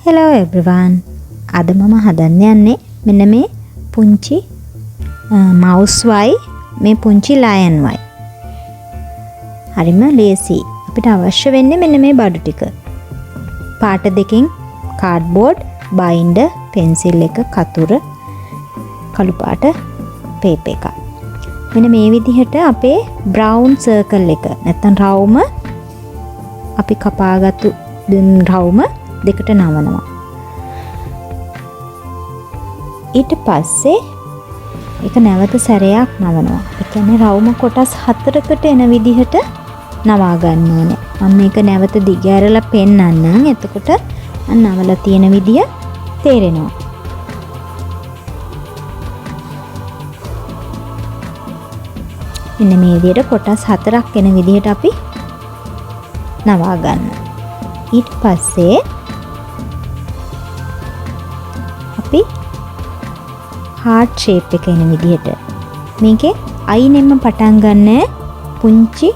Hello everyone. අද මම හදන්න යන්නේ මෙන්න මේ පුංචි mouse වයි මේ පුංචි lion වයි. හරිම ලේසි. අපිට අවශ්‍ය වෙන්නේ මෙන්න මේ බඩු ටික. පාට දෙකකින් cardboard, binder, pencil එක, කතුර, කළු පාට paper එක. මෙන්න මේ විදිහට අපේ brown circle එක නැත්නම් රවුම අපි කපාගත්තු රවුම දෙකට නවනවා. ඊට පස්සේ ඒක නැවත සැරයක් නවනවා. ඒ කියන්නේ රවුම කොටස් 4කට එන විදිහට නවා ගන්න ඕනේ. මම මේක නැවත දිග ඇරලා පෙන්නන්නම්. එතකොට නවලා තියෙන විදිය තේරෙනවා. මෙන්න මේ විදිහට කොටස් 4ක් එන විදිහට අපි නවා ගන්න. ඊට පස්සේ අපි heart shape එක එන විදිහට මේකේ අයිනෙන්ම පටන් ගන්න පුංචි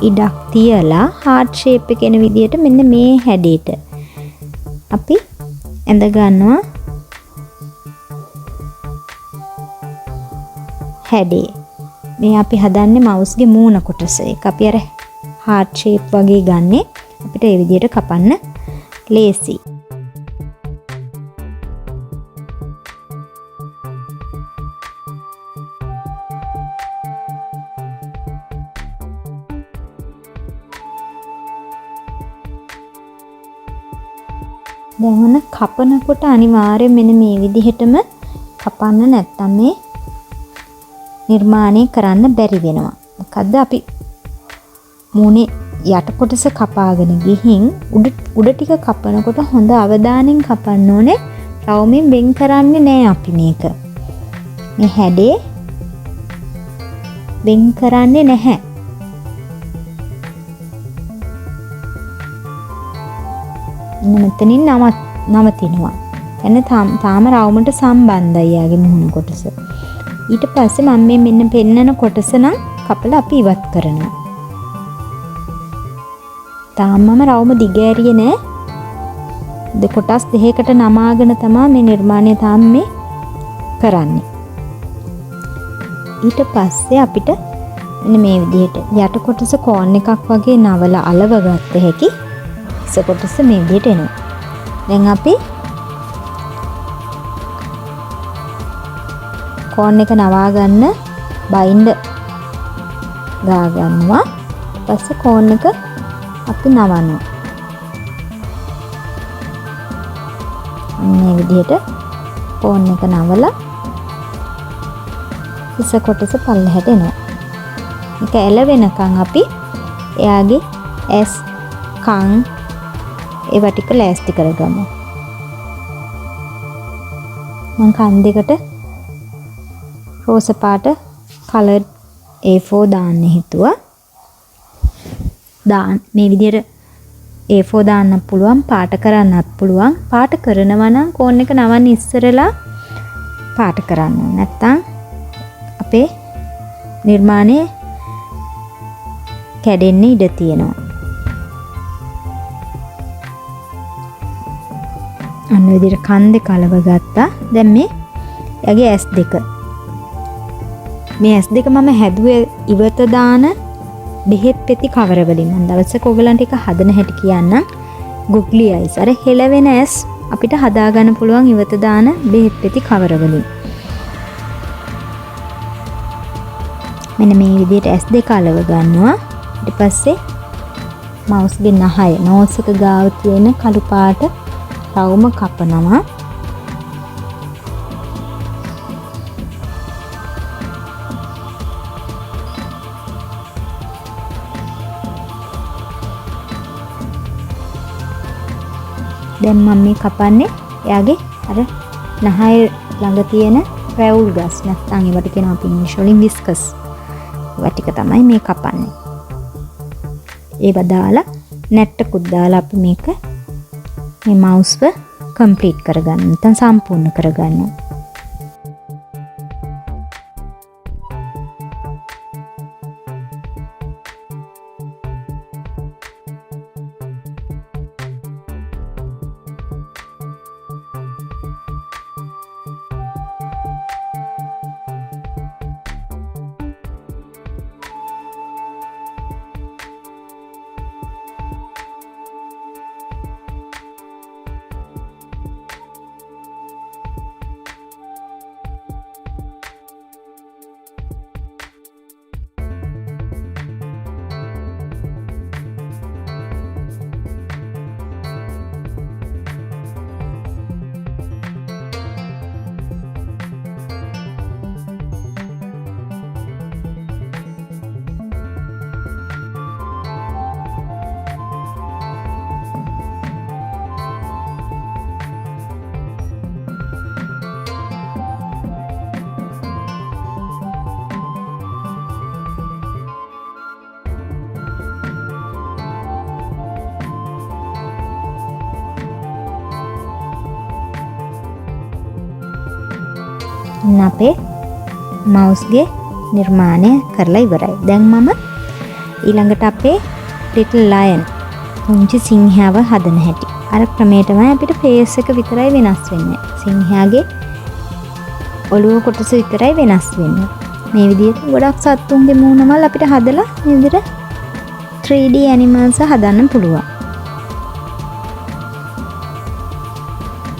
ඉඩක් තියලා heart shape එක එන විදිහට මෙන්න මේ හැඩයට අපි ඇඳ ගන්නවා හැඩේ. මේ අපි හදන්නේ mouse ගේ මූණ කොටස. ඒක අපි අර heart shape වගේ ගන්නේ අපිට ඒ විදිහට කපන්න ලේසි. දැන් කපනකොට අනිවාර්යයෙන් මෙන්න මේ විදිහටම කපන්න නැත්නම් මේ නිර්මාණය කරන්න බැරි වෙනවා. මොකද්ද අපි මූණේ යට කොටස කපාගෙන ගිහින් උඩ ටික කපනකොට හොඳ අවධානයෙන් කපන්න ඕනේ. රවුමෙන් වෙන් කරන්නේ නැහැ අපි මේක. මේ හැඩේ වෙන් කරන්නේ නැහැ. මෙතනින් නවතිනවා. එන්නේ තාම රවුමට සම්බන්ධයි යාගේ මුහුණ කොටස. ඊට පස්සේ මම මේ මෙන්න පෙන්නන කොටස නම් කපලා අපි ඉවත් කරනවා. තාමම රවුම දිග ඇරියේ නෑ. කොටස් දෙකකට නමාගෙන තමයි මේ නිර්මාණය තාම මේ කරන්නේ. ඊට පස්සේ අපිට මෙන්න මේ විදිහට යට කොටස කෝන් එකක් වගේ නවලා අලව ගත්ත හැකි ඉස කොටස මේ විදිහට එනවා. දැන් අපි කෝන් එක නවා ගන්න බයින්ඩර් ගා ගන්නවා. ඊට පස්සේ කෝන් එක අපි නවනවා. මේ විදිහට කෝන් එක නවලා ඉස කොටස පල්ලෙහාට එනවා. මේක එළවෙනකන් අපි එයාගේ ඇස් කන් ඒවා ටික ලෑස්ති කරගමු. මම කන් දෙකට රෝස පාට colored A4 දාන්න හිතුවා. මේ විදිහට A4 දාන්න පුළුවන්, පාට කරන්නත් පුළුවන්. පාට කරනවා නම් කෝන් එක නවන්න ඉස්සරලා පාට කරන්න. නැත්තම් අපේ නිර්මාණය කැඩෙන්න ඉඩ තියෙනවා. අන්න විදිහට කන් දෙක අලව ගත්තා. දැන් මේ යගේ S2 මේ S2 මම හැදුවේ ඉවත දාන බෙහෙත් පෙති කවර වලින්. මම දවසක ඔයගලන්ට එක හදන හැටි කියන්නම්. ගුග්ලි අයිස් අර හෙලවෙන ඇස් අපිට හදා ගන්න පුළුවන් ඉවත දාන බෙහෙත් පෙති කවර වලින්. මෙන්න මේ විදිහට S2 අලව ගන්නවා. ඊට පස්සේ mouse ගේ නහය නෝස් එක ගාව තියෙන කළු පාට රවුම කපනවා. දැන් මම මේ කපන්නේ එයාගේ අර නහය ළඟ තියෙන රැවුල් ගස් නැත්නම් ඒවට කියනවා අපි ඉංග්‍රීසි වලින් විස්කස්. ඒවා ටික තමයි මේ කපන්නේ. ඒව දාලා නැට්ටකුත් දාලා අපි මේක මේ mouse එක කම්ප්ලීට් කරගන්න. නැත්නම් සම්පූර්ණ කරගන්න. අපේ මවුස්ගේ නිර්මාණය කරලා ඉවරයි. දැන් මම ඊළඟට අපේ ලිටල් ලයන් පුංචි සිංහයාව හදන හැටි. අර ක්‍රමයටමයි අපිට ෆේස් එක විතරයි වෙනස් වෙන්නේ. සිංහයාගේ ඔළුව කොටස විතරයි වෙනස් වෙන්නේ. මේ විදිහට ගොඩක් සත්තුන්ගේ මූණවල් අපිට හදලා මේ විදිහට 3D animals හදන්න පුළුවන්.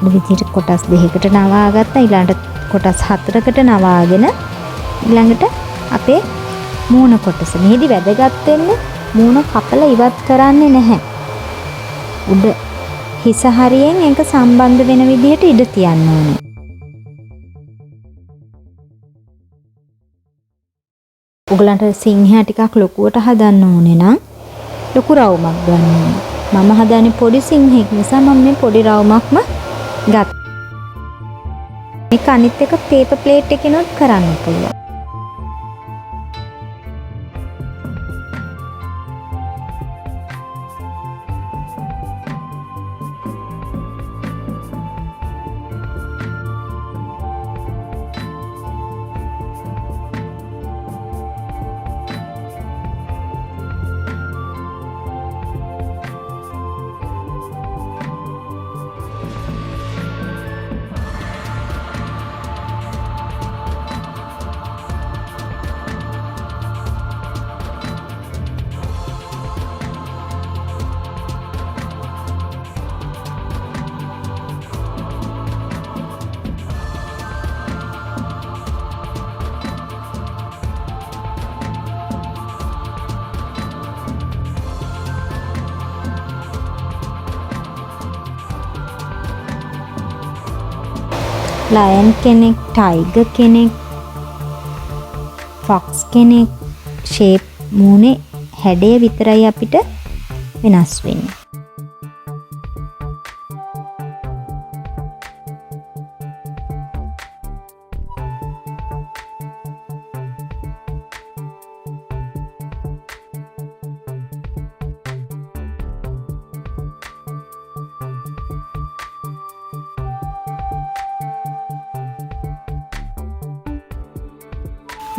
මේ විදිහට කොටස් දෙකකට නවාගත්තා. ඊළඟට කොටස් 4කට නවාගෙන ඊළඟට අපේ මූණ කොටස. මෙහිදී වැදගත් වෙන්නේ මූණ කපලා ඉවත් කරන්නේ නැහැ. උඩ හිස හරියෙන් ඒක සම්බන්ධ වෙන විදිහට ඉඩ තියන්න ඕනේ. ඔයගලන්ට සිංහයා ටිකක් ලොකුවට හදන්න ඕනේ නම් ලොකු රවුමක් ගන්න ඕනේ. මම හදන්නේ පොඩි සිංහෙක් නිසා මම මේ පොඩි රවුමක්ම ගත්තා. මේක අනිත් එක පේපර් ප්ලේට් එකකිනුත් කරන්න පුළුවන්. ලයන් කෙනෙක්, ටයිගර් කෙනෙක්, ෆොක්ස් කෙනෙක් ෂේප් මූණේ හැඩය විතරයි අපිට වෙනස් වෙන්නේ.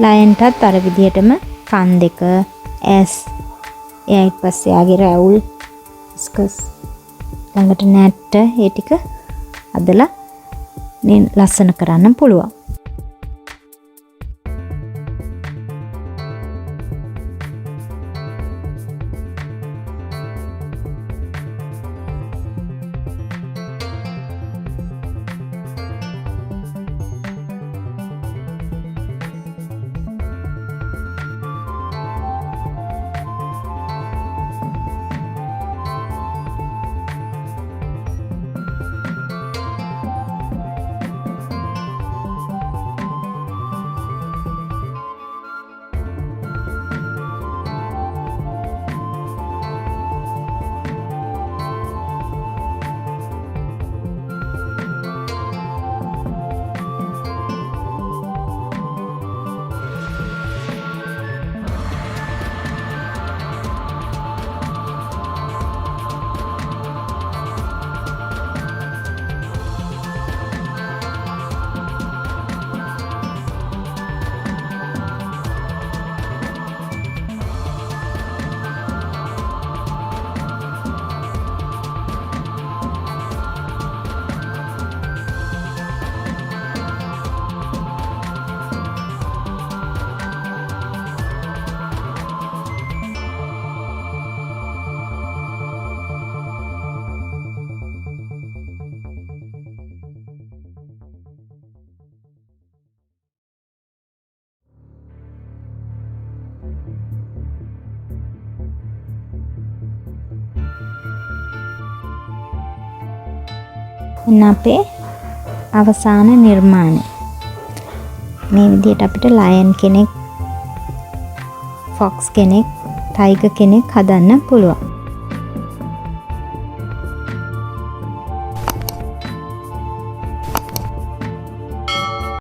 ලයන්ටත් අර විදිහටම කන් දෙක, ඇස්, ඊට පස්සේ ආගේ රැවුල්, ස්කස්, ළඟට නැට්ට ඒ ටික අදලා ලස්සන කරන්න පුළුවන්. එන්න අපේ අවසාන නිර්මාණය. මේ විදිහට අපිට ලයන් කෙනෙක්, ෆොක්ස් කෙනෙක්, ටයිගර් කෙනෙක් හදන්න පුළුවන්.